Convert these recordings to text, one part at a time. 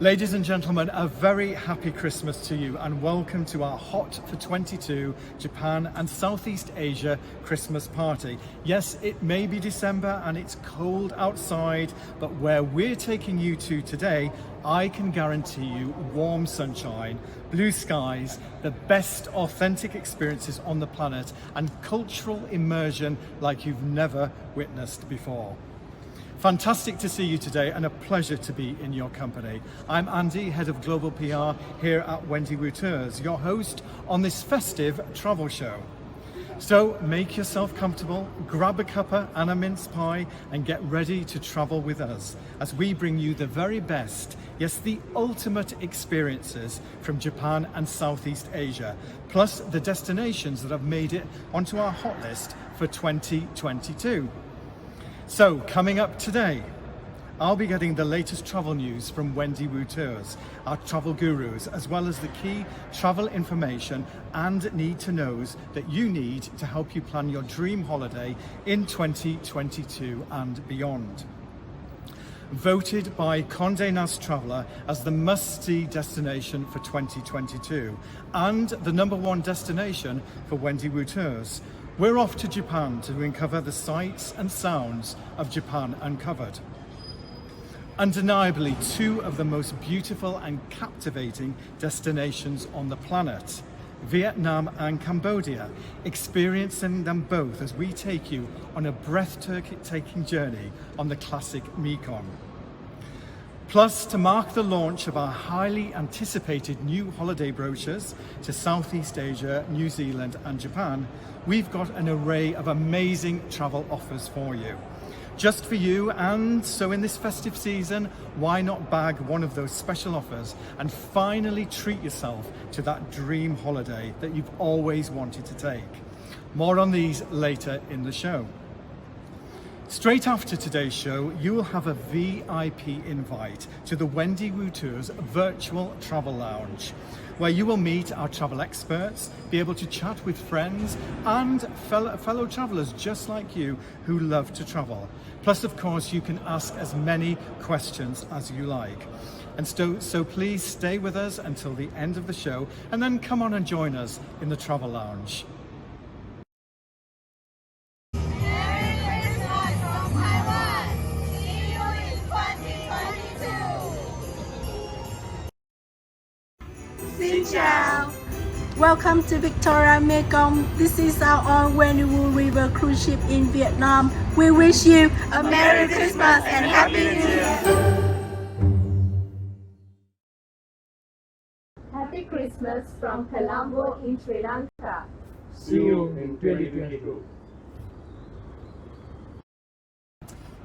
Ladies and gentlemen, a very happy Christmas to you and welcome to our Hot for 22 Japan and Southeast Asia Christmas party. Yes, it may be December and it's cold outside, but where we're taking you to today, I can guarantee you warm sunshine, blue skies, the best authentic experiences on the planet and cultural immersion like you've never witnessed before. Fantastic to see you today and a pleasure to be in your company. I'm Andy, Head of Global PR here at Wendy Wu Tours, your host on this festive travel show. So make yourself comfortable, grab a cuppa and a mince pie and get ready to travel with us as we bring you the very best, yes, the ultimate experiences from Japan and Southeast Asia, plus the destinations that have made it onto our hot list for 2022. So coming up today, I'll be getting the latest travel news from Wendy Wu Tours, our travel gurus, as well as the key travel information and need-to-knows that you need to help you plan your dream holiday in 2022 and beyond. Voted by Condé Nast Traveller as the must-see destination for 2022 and the #1 destination for Wendy Wu Tours, we're off to Japan to uncover the sights and sounds of Japan uncovered. Undeniably, two of the most beautiful and captivating destinations on the planet, Vietnam and Cambodia, experiencing them both as we take you on a breathtaking journey on the classic Mekong. Plus, to mark the launch of our highly anticipated new holiday brochures to Southeast Asia, New Zealand and Japan, we've got an array of amazing travel offers for you. Just for you, and so in this festive season, why not bag one of those special offers and finally treat yourself to that dream holiday that you've always wanted to take. More on these later in the show. Straight after today's show, you will have a VIP invite to the Wendy Wu Tours virtual travel lounge, where you will meet our travel experts, be able to chat with friends and fellow travelers just like you who love to travel. Plus, of course, you can ask as many questions as you like. And so please stay with us until the end of the show and then come on and join us in the travel lounge. Xin chào. Welcome to Victoria Mekong. This is our own Wendy Wu River cruise ship in Vietnam. We wish you a Merry Christmas and Happy New Year. Happy Christmas from Colombo in Sri Lanka. See you in 2022.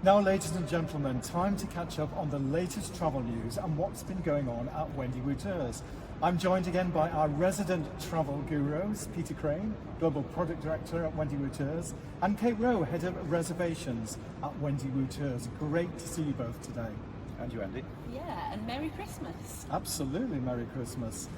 Now, ladies and gentlemen, time to catch up on the latest travel news and what's been going on at Wendy Wu Tours. I'm joined again by our resident travel gurus, Peter Crane, Global Product Director at Wendy Wu Tours, and Kate Rowe, Head of Reservations at Wendy Wu Tours. Great to see you both today. And you, Andy? Yeah, and Merry Christmas. Absolutely, Merry Christmas.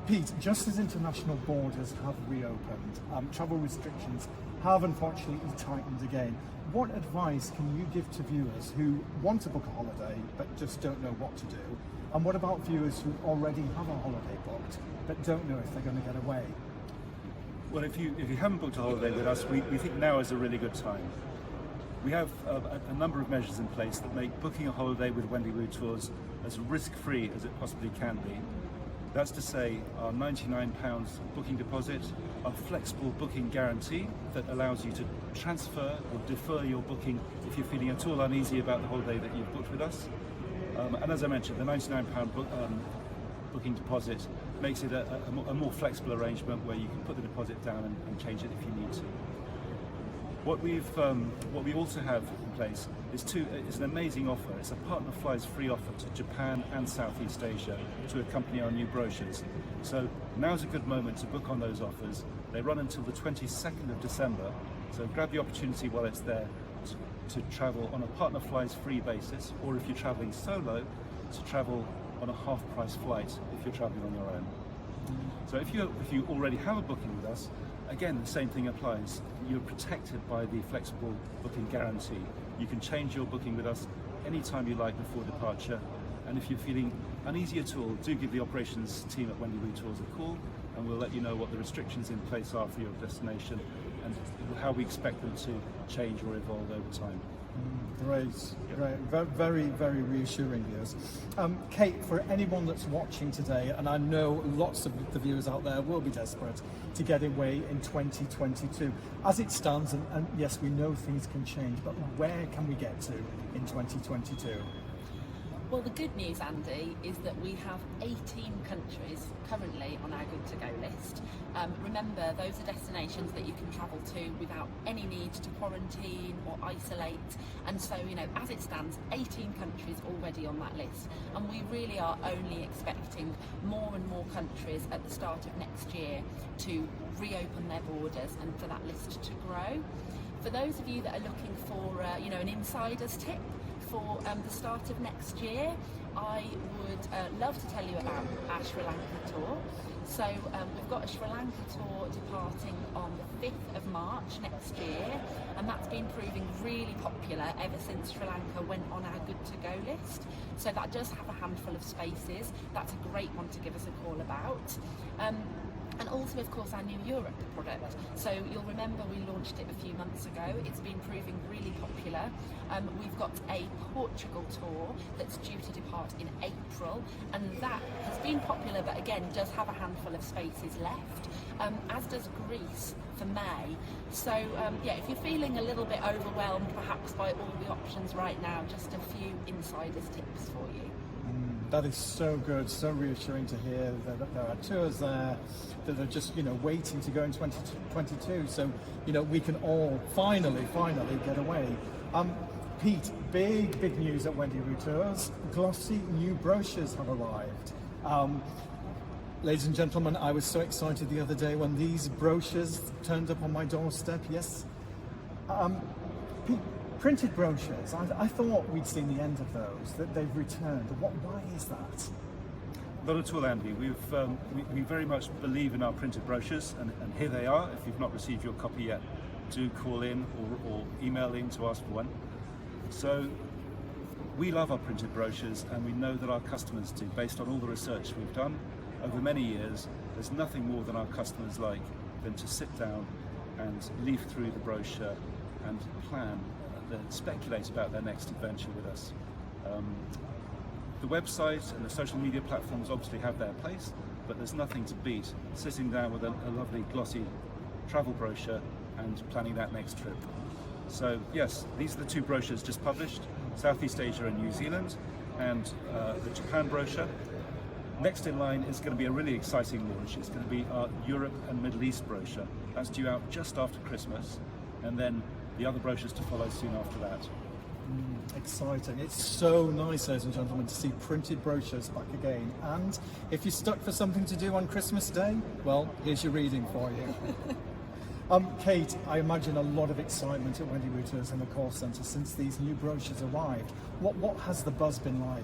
Pete, just as international borders have reopened, travel restrictions have unfortunately tightened again. What advice can you give to viewers who want to book a holiday but just don't know what to do? And what about viewers who already have a holiday booked but don't know if they're going to get away? Well, if you haven't booked a holiday with us, we think now is a really good time. We have a number of measures in place that make booking a holiday with Wendy Wu Tours as risk-free as it possibly can be. That's to say, our £99 booking deposit, our flexible booking guarantee that allows you to transfer or defer your booking if you're feeling at all uneasy about the holiday that you've booked with us. And as I mentioned, the £99 booking deposit makes it a more flexible arrangement where you can put the deposit down and change it if you need to. What we also have in place is an amazing offer. It's a partner flies free offer to Japan and Southeast Asia to accompany our new brochures. So now's a good moment to book on those offers. They run until the 22nd of December. So grab the opportunity while it's there to travel on a partner flies free basis, or if you're traveling solo, to travel on a half price flight if you're traveling on your own. So if you already have a booking with us, again, the same thing applies. You're protected by the flexible booking guarantee. You can change your booking with us anytime you like before departure, And if you're feeling uneasy at all, do give the operations team at Wendy Wu Tours a call, and we'll let you know what the restrictions in place are for your destination and how we expect them to change or evolve over time. Great, great. Very, very reassuring news. Kate, for anyone that's watching today, and I know lots of the viewers out there will be desperate to get away in 2022. As it stands, and yes, we know things can change, but where can we get to in 2022? Well, the good news, Andy, is that we have 18 countries currently on our good to go list. Remember, those are destinations that you can travel to without any need to quarantine or isolate. And so, as it stands, 18 countries already on that list. And we really are only expecting more and more countries at the start of next year to reopen their borders and for that list to grow. For those of you that are looking for, an insider's tip, for the start of next year, I would love to tell you about our Sri Lanka tour. So we've got a Sri Lanka tour departing on the 5th of March next year, and that's been proving really popular ever since Sri Lanka went on our good to go list. So that does have a handful of spaces. That's a great one to give us a call about. And also, of course, our new Europe product. So you'll remember we launched it a few months ago. It's been proving really popular. We've got a Portugal tour that's due to depart in April, and that has been popular, but again, does have a handful of spaces left, as does Greece for May. So if you're feeling a little bit overwhelmed perhaps by all the options right now, just a few insider's tips for you. That is so good, so reassuring to hear that there are tours there that are just, waiting to go in 2022. So, we can all finally get away. Pete, big news at Wendy Wu Tours. Glossy new brochures have arrived. Ladies and gentlemen, I was so excited the other day when these brochures turned up on my doorstep. Yes. Pete, printed brochures, I thought we'd seen the end of those, that they've returned. Why is that? Not at all, Andy. We very much believe in our printed brochures, and here they are. If you've not received your copy yet, do call in or email in to ask for one. So we love our printed brochures, and we know that our customers do. Based on all the research we've done over many years, there's nothing more than our customers like than to sit down and leaf through the brochure and plan, speculate about their next adventure with us. The website and the social media platforms obviously have their place, but there's nothing to beat sitting down with a lovely glossy travel brochure and planning that next trip. So yes, these are the two brochures just published, Southeast Asia and New Zealand, and the Japan brochure. Next in line is going to be a really exciting launch. It's going to be our Europe and Middle East brochure. That's due out just after Christmas, and then the other brochures to follow soon after that. Exciting. It's so nice, ladies and gentlemen, to see printed brochures back again. And if you're stuck for something to do on Christmas Day, well, here's your reading for you. Kate, I imagine a lot of excitement at Wendy Wu Tours in the call centre since these new brochures arrived. What has the buzz been like?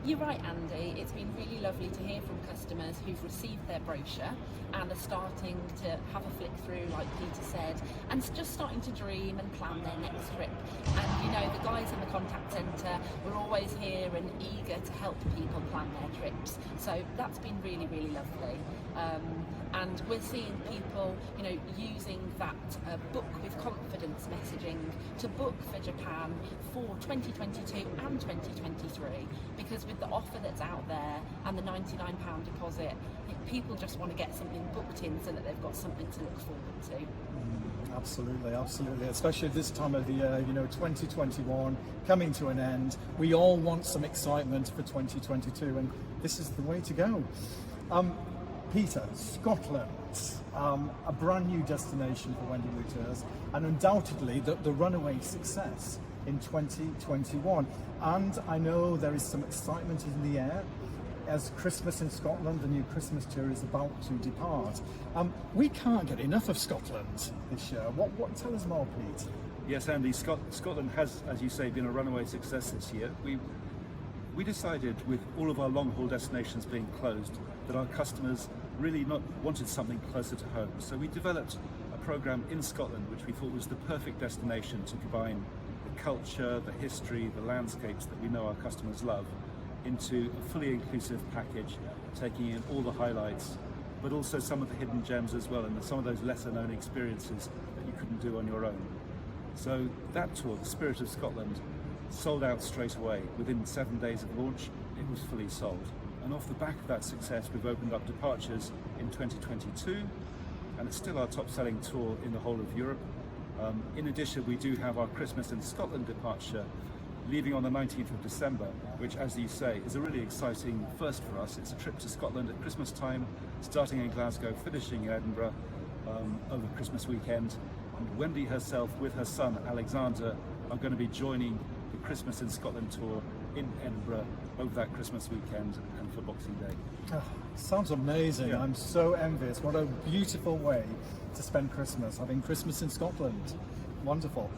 You're right, Andy. It's been really lovely to hear from customers who've received their brochure and are starting to have a flick through, like Peter said, and just starting to dream and plan their next trip. And the guys in the contact centre, we're always here and eager to help people plan their trips. So that's been really, really lovely. And we're seeing people, using that book with confidence messaging to book for Japan for 2022 and 2023, because with the offer that's out there and the £99 deposit, people just want to get something booked in so that they've got something to look forward to. Absolutely, absolutely. Especially at this time of the year, 2021 coming to an end. We all want some excitement for 2022, and this is the way to go. Peter, Scotland, a brand new destination for Wendy Wu Tours, and undoubtedly the runaway success in 2021. And I know there is some excitement in the air as Christmas in Scotland, the new Christmas tour, is about to depart. We can't get enough of Scotland this year. Tell us more, Pete. Yes, Andy, Scotland has, as you say, been a runaway success this year. We decided, with all of our long-haul destinations being closed, that our customers really wanted something closer to home. So we developed a program in Scotland which we thought was the perfect destination to combine the culture, the history, the landscapes that we know our customers love, into a fully inclusive package, taking in all the highlights, but also some of the hidden gems as well, and some of those lesser known experiences that you couldn't do on your own. So that tour, The Spirit of Scotland, sold out straight away. Within 7 days of launch, it was fully sold. And off the back of that success, we've opened up departures in 2022, and it's still our top-selling tour in the whole of Europe. In addition, we do have our Christmas in Scotland departure, leaving on the 19th of December, which, as you say, is a really exciting first for us. It's a trip to Scotland at Christmas time, starting in Glasgow, finishing in Edinburgh over Christmas weekend. And Wendy herself, with her son Alexander, are going to be joining the Christmas in Scotland tour in Edinburgh over that Christmas weekend and for Boxing Day. Oh, sounds amazing. Yeah. I'm so envious. What a beautiful way to spend Christmas, having Christmas in Scotland. Wonderful.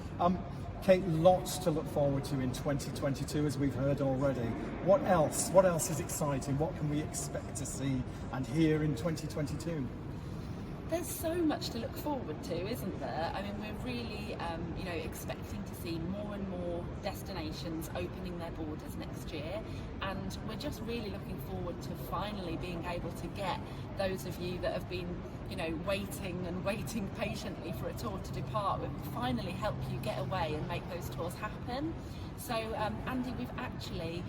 Kate, lots to look forward to in 2022, as we've heard already. What else? What else is exciting? What can we expect to see and hear in 2022? There's so much to look forward to, isn't there? I mean, we're really, expecting to see more and more destinations opening their borders next year, and we're just really looking forward to finally being able to get those of you that have been, waiting patiently for a tour to depart. We'll finally help you get away and make those tours happen. So, Andy, we've actually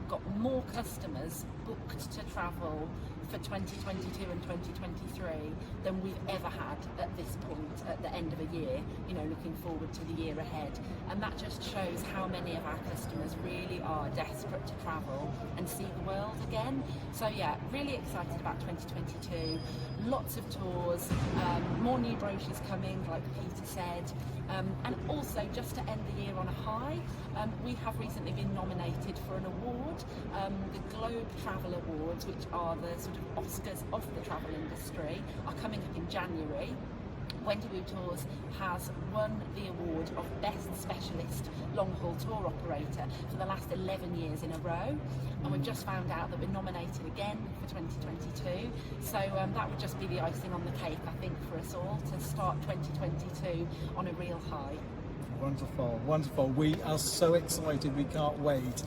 got more customers booked to travel for 2022 and 2023 than we've ever had at this point at the end of a year, looking forward to the year ahead. And that just shows how many of our customers really are desperate to travel and see the world again. So yeah, really excited about 2022. Lots of tours, more new brochures coming, like Peter said. And also, just to end the year on a high, we have recently been nominated for an award, the Globe Travel Awards, which are the sort of Oscars of the travel industry, are coming up in January. Wendy Wu Tours has won the award of Best Specialist Long-Haul Tour Operator for the last 11 years in a row, and we've just found out that we're nominated again for 2022, so that would just be the icing on the cake, I think, for us all to start 2022 on a real high. Wonderful, wonderful. We are so excited, we can't wait.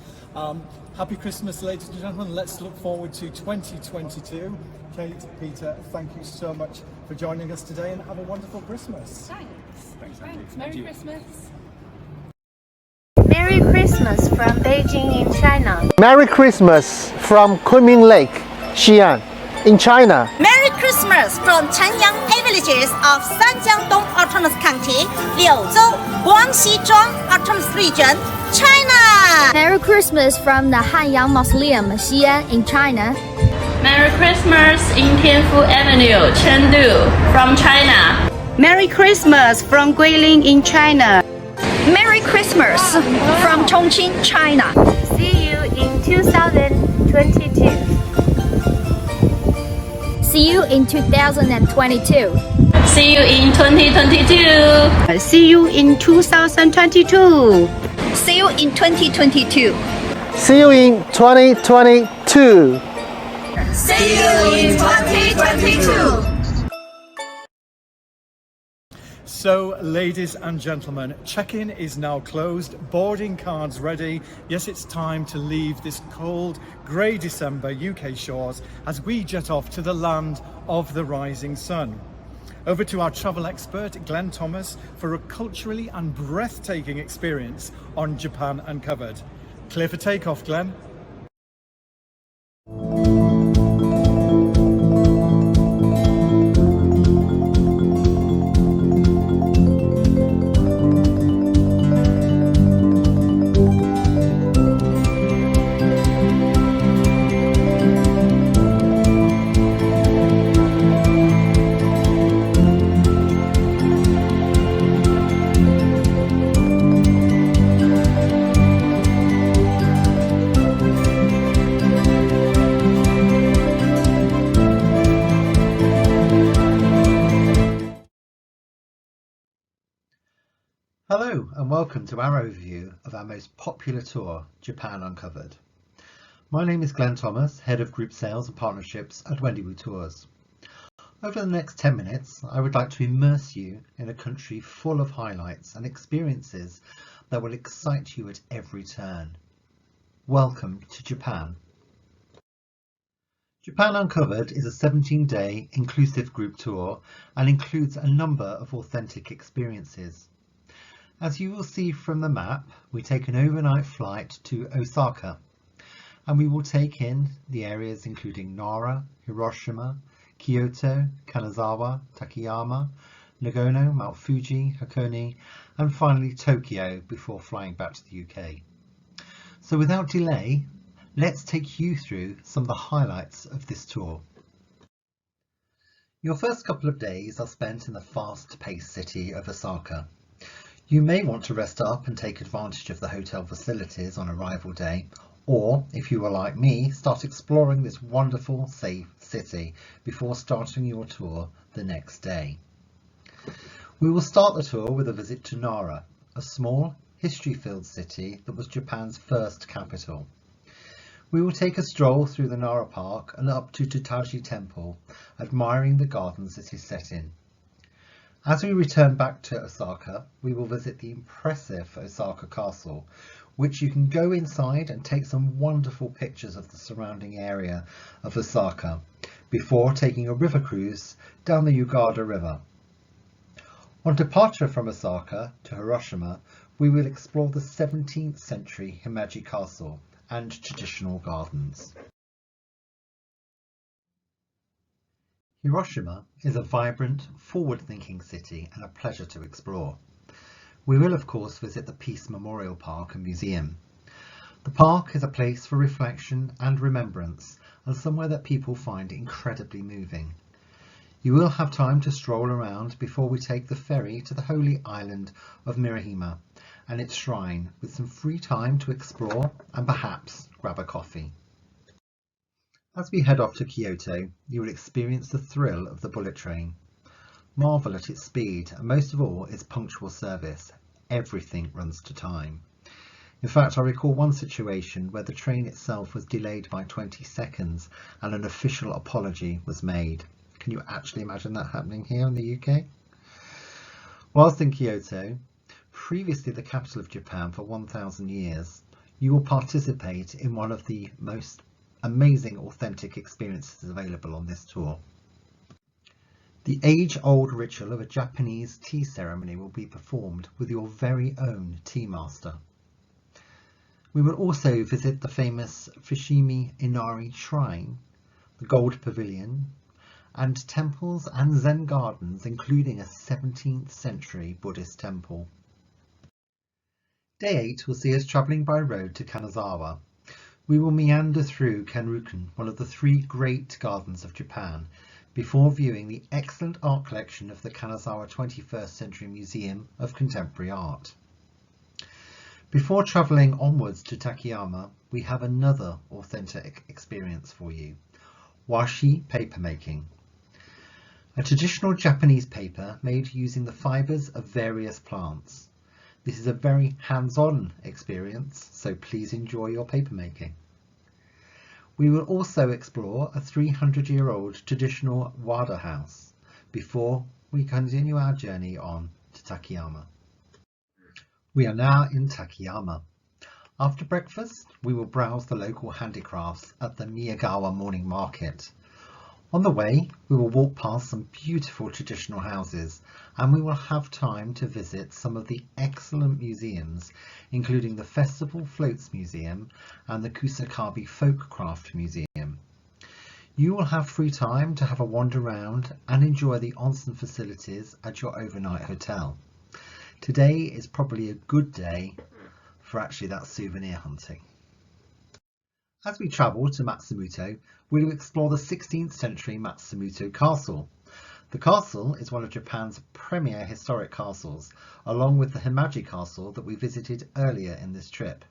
Happy Christmas, ladies and gentlemen. Let's look forward to 2022. Kate, Peter, thank you so much for joining us today, and have a wonderful Christmas. Thanks, Andy. Merry Christmas. Merry Christmas from Beijing in China. Merry Christmas from Kunming Lake, Xi'an, in China. Merry Christmas from Chanyang A villages of Sanjiangdong Autonomous County, Liuzhou, Guangxi-Zhuang Autonomous Region, China. Merry Christmas from the Hanyang Mausoleum, Xi'an in China. Merry Christmas in Tianfu Avenue, Chengdu, from China. Merry Christmas from Guilin in China. Merry Christmas from Chongqing, China. See you in 2022. See you in 2022. See you in 2022. See you in 2022. See you in 2022. See you in 2022. See you in 2022. So, ladies and gentlemen, check-in is now closed, boarding cards ready. Yes, it's time to leave this cold, grey December UK shores as we jet off to the land of the rising sun. Over to our travel expert, Glenn Thomas, for a culturally and breathtaking experience on Japan Uncovered. Clear for takeoff, Glenn. Hello and welcome to our overview of our most popular tour, Japan Uncovered. My name is Glenn Thomas, Head of Group Sales and Partnerships at Wendy Wu Tours. Over the next 10 minutes, I would like to immerse you in a country full of highlights and experiences that will excite you at every turn. welcome to Japan. Japan Uncovered is a 17-day inclusive group tour and includes a number of authentic experiences. As you will see from the map, we take an overnight flight to Osaka, and we will take in the areas including Nara, Hiroshima, Kyoto, Kanazawa, Takayama, Nagano, Mount Fuji, Hakone, and finally Tokyo before flying back to the UK. So without delay, let's take you through some of the highlights of this tour. Your first couple of days are spent in the fast-paced city of Osaka. You may want to rest up and take advantage of the hotel facilities on arrival day, or if you are like me, start exploring this wonderful, safe city before starting your tour the next day. We will start the tour with a visit to Nara, a small, history-filled city that was Japan's first capital. We will take a stroll through the Nara Park and up to Totaji Temple, admiring the gardens it is set in. As we return back to Osaka, we will visit the impressive Osaka Castle, which you can go inside and take some wonderful pictures of the surrounding area of Osaka, before taking a river cruise down the Yugada River. On departure from Osaka to Hiroshima, we will explore the 17th century Himeji Castle and traditional gardens. Hiroshima is a vibrant, forward-thinking city and a pleasure to explore. We will of course visit the Peace Memorial Park and Museum. The park is a place for reflection and remembrance, and somewhere that people find incredibly moving. You will have time to stroll around before we take the ferry to the holy island of Mirahima and its shrine, with some free time to explore and perhaps grab a coffee. As we head off to Kyoto, you will experience the thrill of the bullet train. Marvel at its speed and most of all its punctual service. Everything runs to time. In fact, I recall one situation where the train itself was delayed by 20 seconds and an official apology was made. Can you actually imagine that happening here in the UK? Whilst in Kyoto, previously the capital of Japan for 1,000 years, you will participate in one of the most amazing authentic experiences available on this tour. The age-old ritual of a Japanese tea ceremony will be performed with your very own tea master. We will also visit the famous Fushimi Inari Shrine, the Gold Pavilion, and temples and Zen gardens, including a 17th century Buddhist temple. Day 8 will see us travelling by road to Kanazawa. We will meander through Kenryuken, one of the 3 great gardens of Japan, before viewing the excellent art collection of the Kanazawa 21st Century Museum of Contemporary Art. Before travelling onwards to Takayama, we have another authentic experience for you: washi papermaking. A traditional Japanese paper made using the fibres of various plants. This is a very hands-on experience, so please enjoy your papermaking. We will also explore a 300-year-old traditional wada house before we continue our journey on to Takayama. We are now in Takayama. After breakfast, we will browse the local handicrafts at the Miyagawa morning market. On the way, we will walk past some beautiful traditional houses, and we will have time to visit some of the excellent museums, including the Festival Floats Museum and the Kusakabe Folkcraft Museum. You will have free time to have a wander around and enjoy the onsen facilities at your overnight hotel. Today is probably a good day for actually that souvenir hunting. As we travel to Matsumoto, we will explore the 16th century Matsumoto Castle. The castle is one of Japan's premier historic castles, along with the Himeji Castle that we visited earlier in this trip.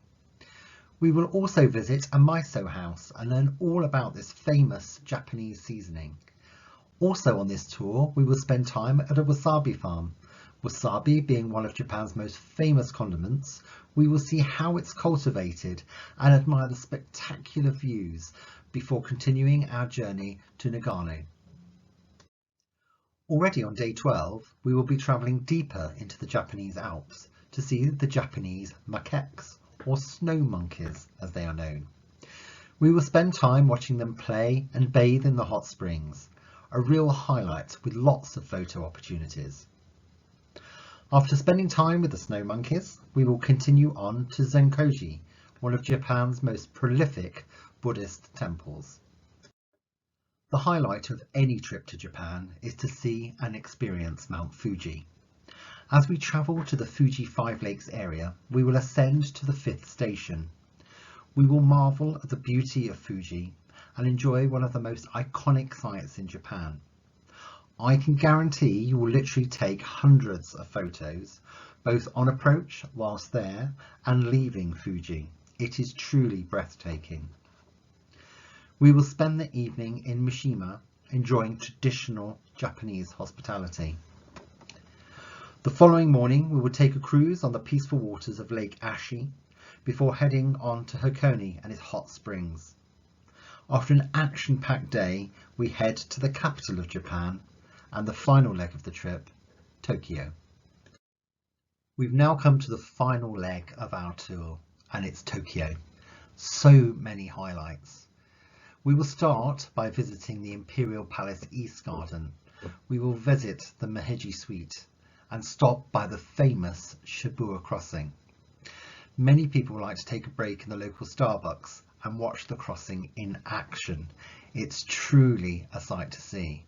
We will also visit a miso house and learn all about this famous Japanese seasoning. Also on this tour, we will spend time at a wasabi farm. Wasabi being one of Japan's most famous condiments, we will see how it's cultivated and admire the spectacular views before continuing our journey to Nagano. Already on day 12, we will be travelling deeper into the Japanese Alps to see the Japanese macaques, or snow monkeys as they are known. We will spend time watching them play and bathe in the hot springs, a real highlight with lots of photo opportunities. After spending time with the snow monkeys, we will continue on to Zenkoji, one of Japan's most prolific Buddhist temples. The highlight of any trip to Japan is to see and experience Mount Fuji. As we travel to the Fuji Five Lakes area, we will ascend to the 5th station. We will marvel at the beauty of Fuji and enjoy one of the most iconic sights in Japan. I can guarantee you will literally take hundreds of photos, both on approach whilst there and leaving Fuji. It is truly breathtaking. We will spend the evening in Mishima enjoying traditional Japanese hospitality. The following morning we will take a cruise on the peaceful waters of Lake Ashi before heading on to Hakone and its hot springs. After an action-packed day, we head to the capital of Japan and the final leg of the trip, Tokyo. We've now come to the final leg of our tour, and it's Tokyo. So many highlights. We will start by visiting the Imperial Palace East Garden. We will visit the Meiji Suite and stop by the famous Shibuya crossing. Many people like to take a break in the local Starbucks and watch the crossing in action. It's truly a sight to see.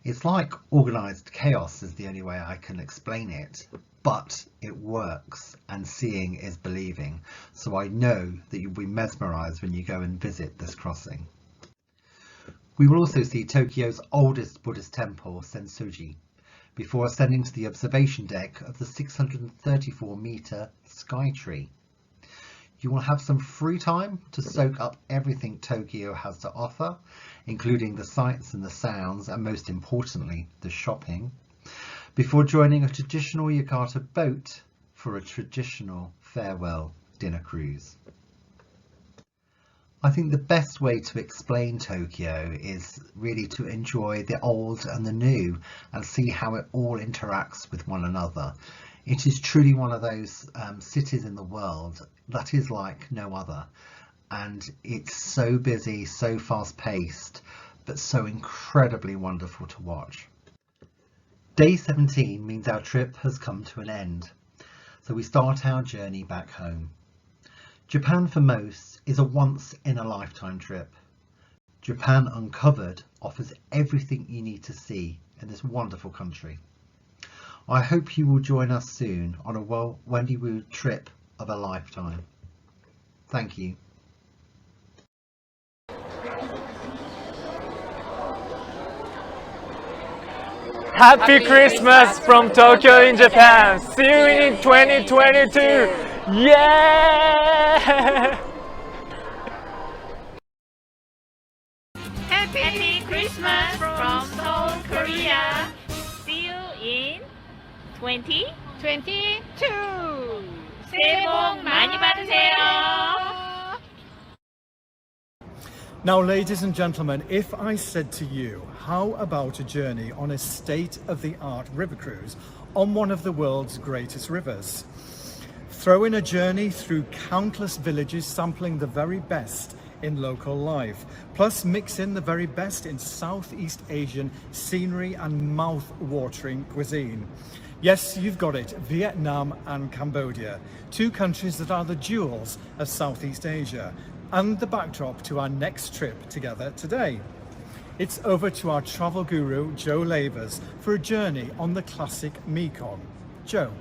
It's like organised chaos is the only way I can explain it, but it works and seeing is believing. So I know that you'll be mesmerised when you go and visit this crossing. We will also see Tokyo's oldest Buddhist temple, Sensoji, before ascending to the observation deck of the 634-metre Sky Tree. You will have some free time to soak up everything Tokyo has to offer, including the sights and the sounds, and most importantly, the shopping, before joining a traditional yukata boat for a traditional farewell dinner cruise. I think the best way to explain Tokyo is really to enjoy the old and the new and see how it all interacts with one another. It is truly one of those cities in the world that is like no other, and it's so busy, so fast paced, but so incredibly wonderful to watch. Day 17 means our trip has come to an end, so we start our journey back home. Japan for most is a once-in-a-lifetime trip. Japan Uncovered offers everything you need to see in this wonderful country. I hope you will join us soon on a Wendy Wu trip of a lifetime. Thank you. Happy Christmas from Tokyo in Japan. See you in 2022. Yeah! Happy Christmas from Seoul, Korea. See you in 2022. 새해 복 많이 받으세요. Now, ladies and gentlemen, if I said to you, how about a journey on a state-of-the-art river cruise on one of the world's greatest rivers? Throw in a journey through countless villages sampling the very best in local life, plus mix in the very best in Southeast Asian scenery and mouth-watering cuisine. Yes, you've got it, Vietnam and Cambodia, two countries that are the jewels of Southeast Asia, and the backdrop to our next trip together today. It's over to our travel guru, Joe Lavers, for a journey on the classic Mekong. Joe.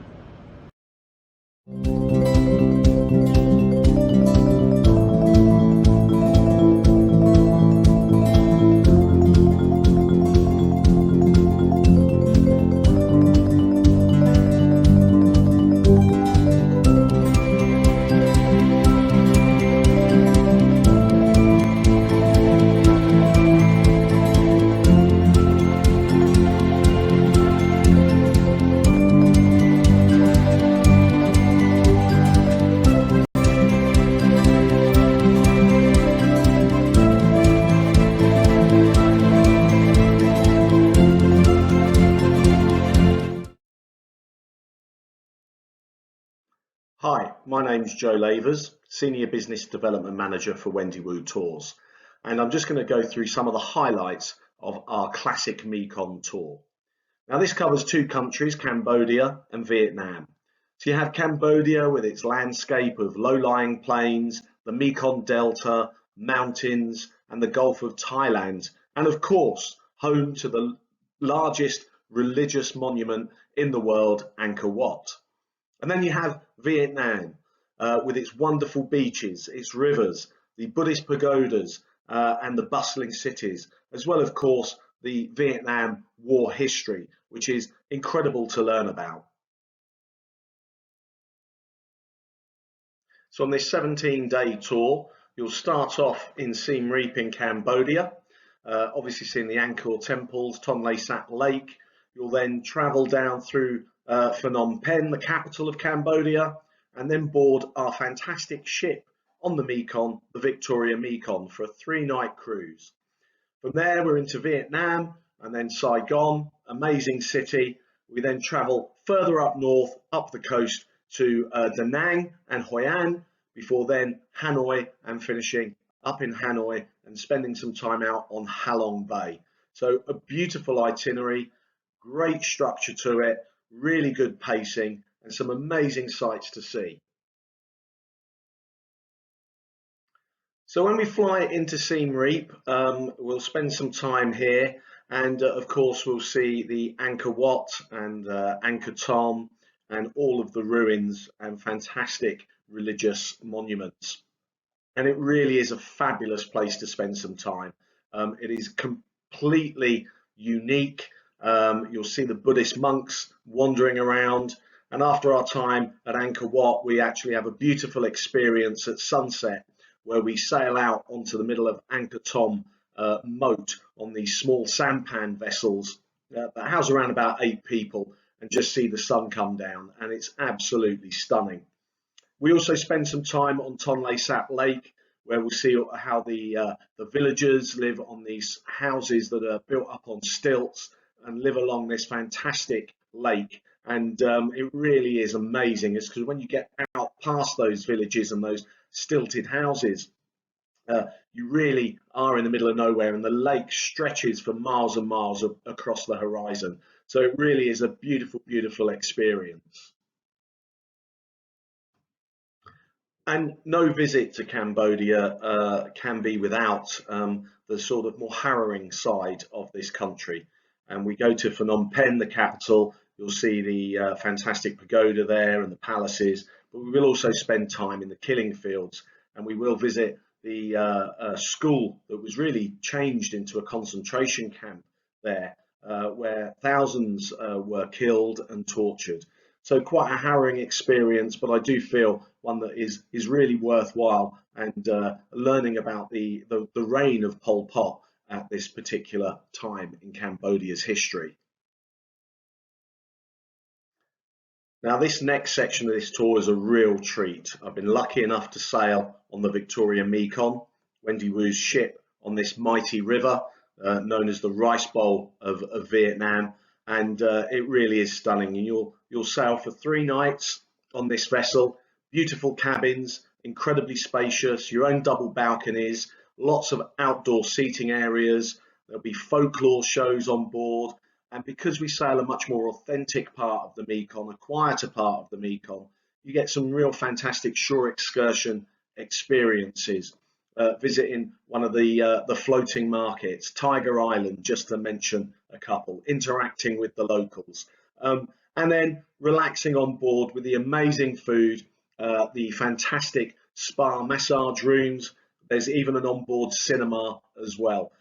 Hi, my name's Joe Lavers, Senior Business Development Manager for Wendy Wu Tours, and I'm just going to go through some of the highlights of our classic Mekong tour. Now this covers two countries, Cambodia and Vietnam. So you have Cambodia with its landscape of low-lying plains, the Mekong Delta, mountains and the Gulf of Thailand, and of course home to the largest religious monument in the world, Angkor Wat. And then you have Vietnam with its wonderful beaches, its rivers, the Buddhist pagodas and the bustling cities, as well of course the Vietnam War history, which is incredible to learn about. So on this 17-day tour, you'll start off in Siem Reap in Cambodia, obviously seeing the Angkor temples, Tonle Sap Lake. You'll then travel down through Phnom Penh, the capital of Cambodia, and then board our fantastic ship on the Mekong, the Victoria Mekong, for a 3-night cruise. From there we're into Vietnam and then Saigon, amazing city. We then travel further up north, up the coast to Da Nang and Hoi An, before then Hanoi and finishing up in Hanoi and spending some time out on Ha Long Bay. So a beautiful itinerary, great structure to it, really good pacing and some amazing sights to see. So when we fly into Siem Reap, we'll spend some time here and of course we'll see the Angkor Wat and Angkor Thom and all of the ruins and fantastic religious monuments. And it really is a fabulous place to spend some time. It is completely unique. You'll see the Buddhist monks wandering around, and after our time at Angkor Wat we actually have a beautiful experience at sunset where we sail out onto the middle of Angkor Thom moat on these small sampan vessels that house around about 8 people and just see the sun come down, and it's absolutely stunning. We also spend some time on Tonle Sap Lake where we'll see how the villagers live on these houses that are built up on stilts and live along this fantastic lake. And it really is amazing. It's because when you get out past those villages and those stilted houses, you really are in the middle of nowhere, and the lake stretches for miles and miles across the horizon. So it really is a beautiful, beautiful experience. And no visit to Cambodia can be without the sort of more harrowing side of this country. And we go to Phnom Penh, the capital. You'll see the fantastic pagoda there and the palaces, but we will also spend time in the killing fields, and we will visit the school that was really changed into a concentration camp there, where thousands were killed and tortured. So quite a harrowing experience, but I do feel one that is really worthwhile, and learning about the reign of Pol Pot at this particular time in Cambodia's history. Now this next section of this tour is a real treat. I've been lucky enough to sail on the Victoria Mekong, Wendy Wu's ship on this mighty river known as the Rice Bowl of Vietnam, and it really is stunning. And you'll sail for 3 nights on this vessel, beautiful cabins, incredibly spacious, your own double balconies, lots of outdoor seating areas. There'll be folklore shows on board. And because we sail a much more authentic part of the Mekong, a quieter part of the Mekong, you get some real fantastic shore excursion experiences. Visiting one of the floating markets, Tiger Island, just to mention a couple, interacting with the locals. And then relaxing on board with the amazing food, the fantastic spa massage rooms. There's even an onboard cinema as well.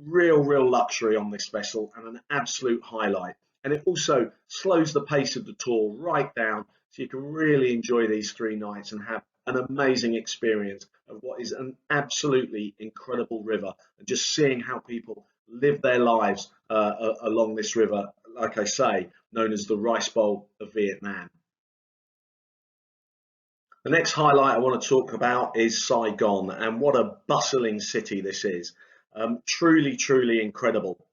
Real luxury on this vessel, and an absolute highlight. And it also slows the pace of the tour right down, so you can really enjoy these 3 nights and have an amazing experience of what is an absolutely incredible river, and just seeing how people live their lives along this river, like I say, known as the Rice Bowl of Vietnam. The next highlight I want to talk about is Saigon, and what a bustling city this is. Truly incredible.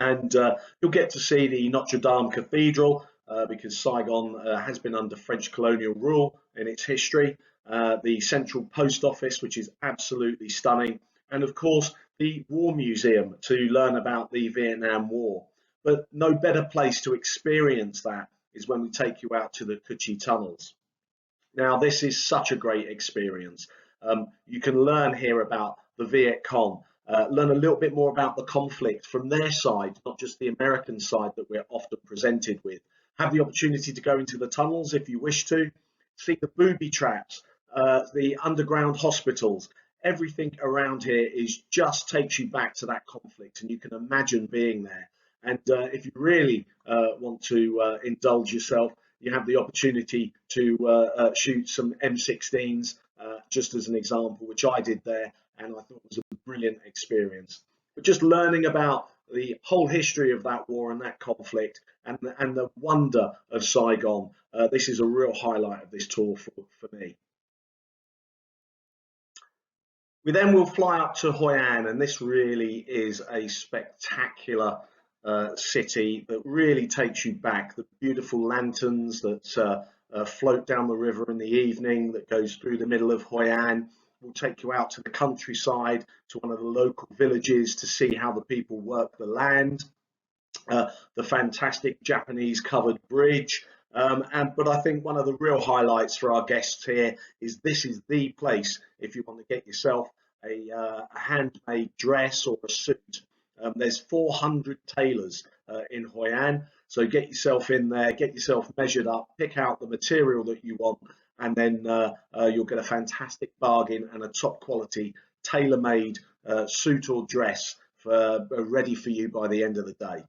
And you'll get to see the Notre Dame Cathedral because Saigon has been under French colonial rule in its history. The Central Post Office, which is absolutely stunning, and of course the War Museum to learn about the Vietnam War. But no better place to experience that is when we take you out to the Cu Chi tunnels. Now, this is such a great experience. You can learn here about the Viet Cong, learn a little bit more about the conflict from their side, not just the American side that we're often presented with. Have the opportunity to go into the tunnels if you wish to, see the booby traps, the underground hospitals. Everything around here just takes you back to that conflict, and you can imagine being there. And if you really want to indulge yourself, you have the opportunity to shoot some M16s, just as an example, which I did there, and I thought was a brilliant experience. But just learning about the whole history of that war and that conflict, and the wonder of Saigon, this is a real highlight of this tour for me. We then will fly up to Hoi An, and this really is a spectacular city that really takes you back. The beautiful lanterns that float down the river in the evening that goes through the middle of Hoi An will take you out to the countryside, to one of the local villages to see how the people work the land. The fantastic Japanese covered bridge. But I think one of the real highlights for our guests here is this is the place if you want to get yourself a handmade dress or a suit. There's 400 tailors in Hoi An, so get yourself in there, get yourself measured up, pick out the material that you want, and then you'll get a fantastic bargain and a top quality tailor-made suit or dress ready for you by the end of the day.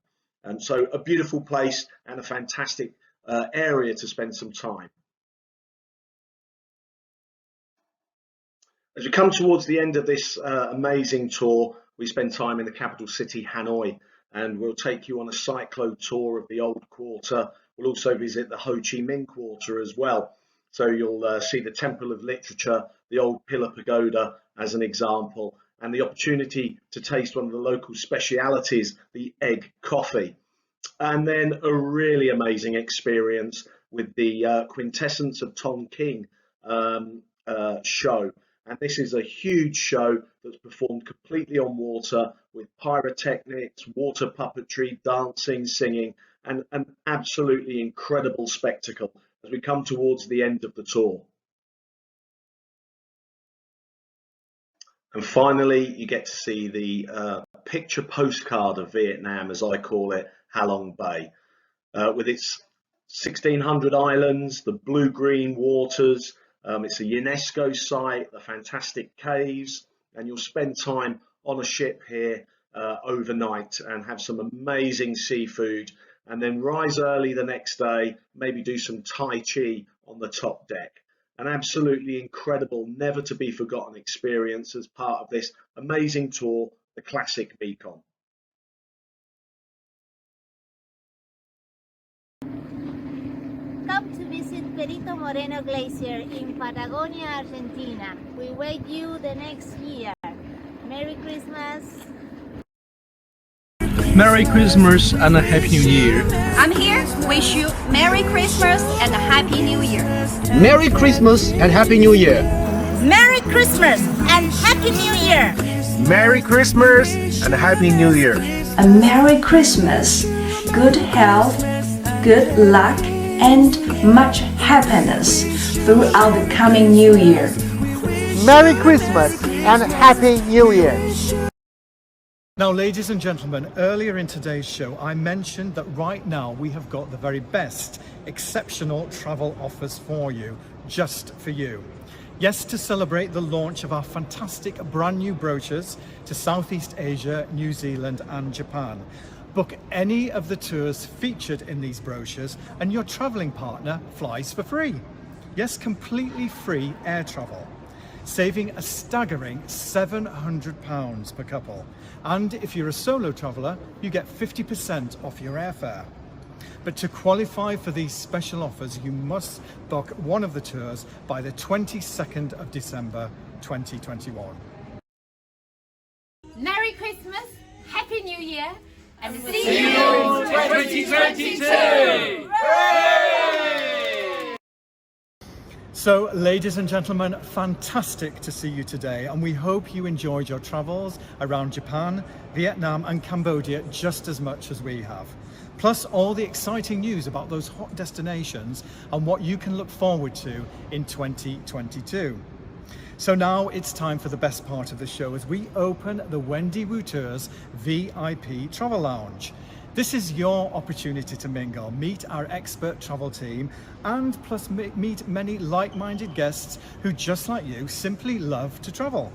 So a beautiful place and a fantastic area to spend some time. As we come towards the end of this amazing tour, we spend time in the capital city, Hanoi, and we'll take you on a cyclo tour of the Old Quarter. We'll also visit the Ho Chi Minh Quarter as well. So you'll see the Temple of Literature, the Old Pillar Pagoda as an example, and the opportunity to taste one of the local specialities, the egg coffee. And then a really amazing experience with the Quintessence of Tonkin show. And this is a huge show that's performed completely on water with pyrotechnics, water puppetry, dancing, singing, and an absolutely incredible spectacle as we come towards the end of the tour. And finally, you get to see the picture postcard of Vietnam, as I call it, Ha Long Bay, with its 1,600 islands, the blue-green waters. It's a UNESCO site, the fantastic caves, and you'll spend time on a ship here overnight and have some amazing seafood, and then rise early the next day, maybe do some Tai Chi on the top deck. An absolutely incredible, never to be forgotten experience as part of this amazing tour, the classic Mekong. Come to visit Perito Moreno Glacier in Patagonia, Argentina. We wait you the next year. Merry Christmas. Merry Christmas and a Happy New Year. I'm here to wish you Merry Christmas and a Happy New Year. Merry Christmas and Happy New Year. Merry Christmas and Happy New Year. Merry Christmas and Happy New Year. A Merry Christmas, good health, good luck, and much happiness throughout the coming New Year. Merry Christmas and Happy New Year. Now, ladies and gentlemen, earlier in today's show, I mentioned that right now we have got the very best exceptional travel offers for you, just for you. Yes, to celebrate the launch of our fantastic brand new brochures to Southeast Asia, New Zealand and Japan. Book any of the tours featured in these brochures and your traveling partner flies for free. Yes, completely free air travel, saving a staggering £700 per couple. And if you're a solo traveller, you get 50% off your airfare. But to qualify for these special offers, you must book one of the tours by the 22nd of December 2021. Merry Christmas, Happy New Year, and See you in 2022! So, ladies and gentlemen, fantastic to see you today, and we hope you enjoyed your travels around Japan, Vietnam and Cambodia just as much as we have. Plus all the exciting news about those hot destinations and what you can look forward to in 2022. So now it's time for the best part of the show as we open the Wendy Wu Tours VIP Travel Lounge. This is your opportunity to mingle, meet our expert travel team, and plus meet many like-minded guests who, just like you, simply love to travel.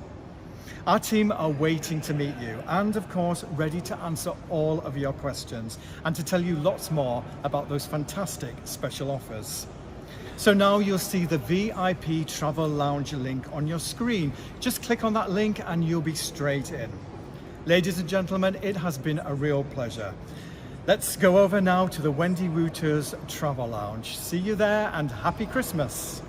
Our team are waiting to meet you and, of course, ready to answer all of your questions and to tell you lots more about those fantastic special offers. So now you'll see the VIP Travel Lounge link on your screen. Just click on that link and you'll be straight in. Ladies and gentlemen, it has been a real pleasure. Let's go over now to the Wendy Wu Tours Travel Lounge. See you there and happy Christmas.